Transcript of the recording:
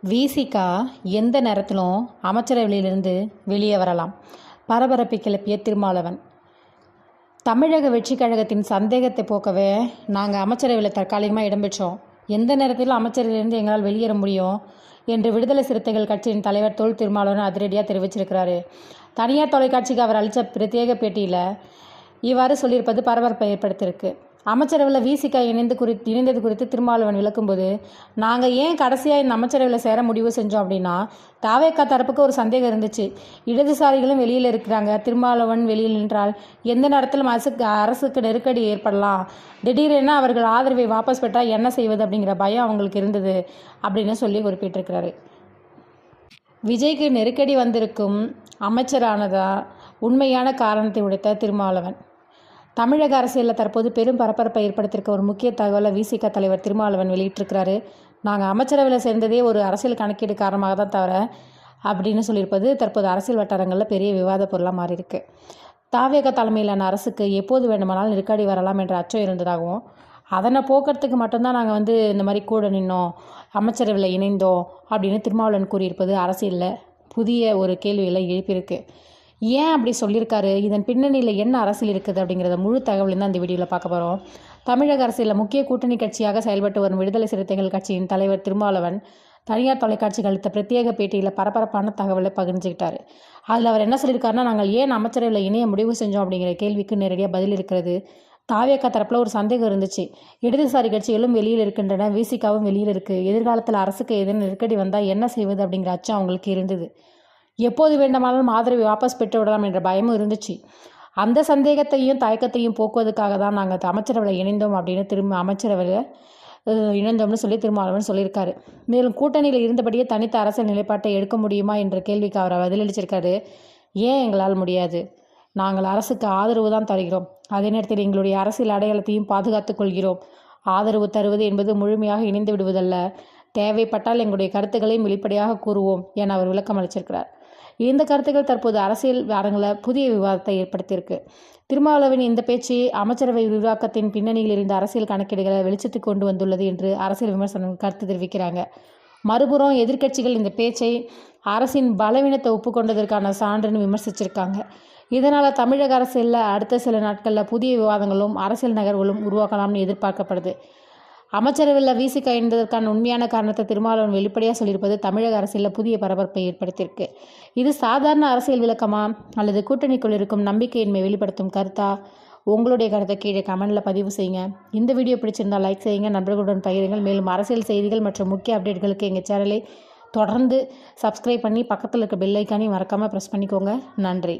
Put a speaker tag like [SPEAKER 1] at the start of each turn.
[SPEAKER 1] விசிகா எந்த நேரத்திலும் அமைச்சரவையிலிருந்து வெளியே வரலாம். பரபரப்பை கிளப்பிய திருமாவளவன். தமிழக வெற்றிக் கழகத்தின் சந்தேகத்தை போக்கவே நாங்கள் அமைச்சரவையில் தற்காலிகமாக இடம்பெற்றோம். எந்த நேரத்திலும் அமைச்சரவையிலிருந்து எங்களால் வெளியேற முடியும் என்று விடுதலை சிறுத்தைகள் கட்சியின் தலைவர் தொல் திருமாவளவன் அதிரடியாக தெரிவிச்சிருக்கிறாரு. தனியார் தொலைக்காட்சிக்கு அவர் அளித்த பிரத்யேக பேட்டியில் இவ்வாறு சொல்லியிருப்பது பரபரப்பை ஏற்படுத்தியிருக்கு. அமைச்சரவையில் விசிகா இணைந்தது குறித்து திருமாவளவன் விளக்கும்போது, நாங்கள் ஏன் கடைசியாக இந்த அமைச்சரவையில் சேர முடிவு செஞ்சோம் அப்படின்னா, தாவேக்கா தரப்புக்கு ஒரு சந்தேகம் இருந்துச்சு. இடதுசாரிகளும் வெளியில் இருக்கிறாங்க, திருமாவளவன் வெளியில் நின்றால் எந்த நேரத்திலும் அரசுக்கு நெருக்கடி ஏற்படலாம், திடீரென அவர்கள் ஆதரவை வாபஸ் பெற்றால் என்ன செய்வது அப்படிங்கிற பயம் அவங்களுக்கு இருந்தது அப்படின்னு சொல்லி குறிப்பிட்டிருக்கிறாரு. விஜய்க்கு நெருக்கடி வந்திருக்கும் அமைச்சரானதா உண்மையான காரணத்தை உடைத்த திருமாவளவன். தமிழக அரசியலில் தற்போது பெரும் பரபரப்பை ஏற்படுத்தியிருக்க ஒரு முக்கிய தகவலை விசிக தலைவர் திருமாவளவன் வெளியிட்டிருக்கிறாரு. நாங்கள் அமைச்சரவையில் சேர்ந்ததே ஒரு அரசியல் கணக்கீடு காரணமாக தான் தவிர அப்படின்னு சொல்லியிருப்பது தற்போது அரசியல் வட்டாரங்களில் பெரிய விவாத பொருளாக மாறியிருக்கு. தாவேக தலைமையிலான அரசுக்கு எப்போது வேண்டுமானாலும் நெருக்கடி வரலாம் என்ற அச்சம் இருந்ததாகவும், அதனை போக்குறதுக்கு மட்டும்தான் நாங்கள் இந்த மாதிரி கூட நின்னோம், அமைச்சரவையில் இணைந்தோம் அப்படின்னு திருமாவளவன் கூறியிருப்பது அரசியலில் புதிய ஒரு கேள்விகளை எழுப்பியிருக்கு. ஏன் அப்படி சொல்லியிருக்காரு, இதன் பின்னணியில் என்ன அரசியல் இருக்குது அப்படிங்கிறத முழு தகவலையும் தான் இந்த வீடியோவில் பார்க்க போகிறோம். தமிழக அரசியலில் முக்கிய கூட்டணி கட்சியாக செயல்பட்டு வரும் விடுதலை சிறுத்தைகள் கட்சியின் தலைவர் திருமாவளவன் தனியார் தொலைக்காட்சிக்கு அளித்த பிரத்யேக பேட்டியில் பரபரப்பான தகவலை பகிர்ந்துக்கிட்டார். அதில் அவர் என்ன சொல்லியிருக்காருன்னா, நாங்கள் ஏன் அமைச்சரவையில் இணைய முடிவு செஞ்சோம் அப்படிங்கிற கேள்விக்கு நேரடியாக பதில் இருக்கிறது. தாவேக்கா தரப்பில் ஒரு சந்தேகம் இருந்துச்சு. இடதுசாரி கட்சிகளும் வெளியில் இருக்கின்றன, விசிகாவும் வெளியில் இருக்குது. எதிர்காலத்தில் அரசுக்கு ஏதேனும் நெருக்கடி வந்தால் என்ன செய்வது அப்படிங்கிற அச்சம் அவங்களுக்கு இருந்தது. எப்போது வேண்டுமானாலும் ஆதரவை வாபஸ் பெற்று விடலாம் என்ற பயமும் இருந்துச்சு. அந்த சந்தேகத்தையும் தயக்கத்தையும் போக்குவதற்காக தான் நாங்கள் அமைச்சரவையில் இணைந்தோம் அப்படின்னு அமைச்சரவையில் இணைந்தோம்னு சொல்லி திருமாவளவன் சொல்லியிருக்காரு. மேலும் கூட்டணியில் இருந்தபடியே தனித்த அரசியல் நிலைப்பாட்டை எடுக்க முடியுமா என்ற கேள்விக்கு அவர் பதிலளிச்சிருக்காரு. ஏன் எங்களால் முடியாது, நாங்கள் அரசுக்கு ஆதரவு தான் தருகிறோம், அதே நேரத்தில் எங்களுடைய அரசியல் அடையாளத்தையும் பாதுகாத்துக் கொள்கிறோம். ஆதரவு தருவது என்பது முழுமையாக இணைந்து விடுவதல்ல, தேவைப்பட்டால் எங்களுடைய கருத்துக்களையும் வெளிப்படையாக கூறுவோம் என அவர் விளக்கம் அளிச்சிருக்கிறார். இந்த கருத்துக்கள் தற்போது அரசியல் அரங்கில் புதிய விவாதத்தை ஏற்படுத்தியிருக்கு. திருமாவளவன் இந்த பேச்சு அமைச்சரவை விரிவாக்கத்தின் பின்னணியில் இருந்த அரசியல் கணக்கீடுகளை வெளிச்சத்துக்கு கொண்டு வந்துள்ளது என்று அரசியல் விமர்சனங்கள் கருத்து தெரிவிக்கிறாங்க. மறுபுறம் எதிர்க்கட்சிகள் இந்த பேச்சை அரசின் பலவீனத்தை ஒப்புக்கொண்டதற்கான சான்றுன்னு விமர்சிச்சிருக்காங்க. இதனால் தமிழக அரசியலில் அடுத்த சில நாட்களில் புதிய விவாதங்களும் அரசியல் நகர்வுகளும் உருவாக்கலாம்னு எதிர்பார்க்கப்படுது. அமைச்சரவையில் விசிகா என்பதற்கான உண்மையான காரணத்தை திருமாவளவன் வெளிப்படையாக சொல்லியிருப்பது தமிழக அரசியலில் புதிய பரபரப்பை ஏற்படுத்தியிருக்கு. இது சாதாரண அரசியல் விளக்கமா அல்லது கூட்டணிக்குள் இருக்கும் நம்பிக்கையின்மை வெளிப்படுத்தும் கருத்தா? உங்களுடைய கருத்தை கீழே கமெண்டில் பதிவு செய்யுங்க. இந்த வீடியோ பிடிச்சிருந்தால் லைக் செய்யுங்க, நண்பர்களுடன் பகிருங்கள். மேலும் அரசியல் செய்திகள் மற்றும் முக்கிய அப்டேட்களுக்கு எங்கள் சேனலை தொடர்ந்து சப்ஸ்கிரைப் பண்ணி பக்கத்தில் இருக்க பெல் ஐக்கானையும் மறக்காமல் ப்ரெஸ் பண்ணிக்கோங்க. நன்றி.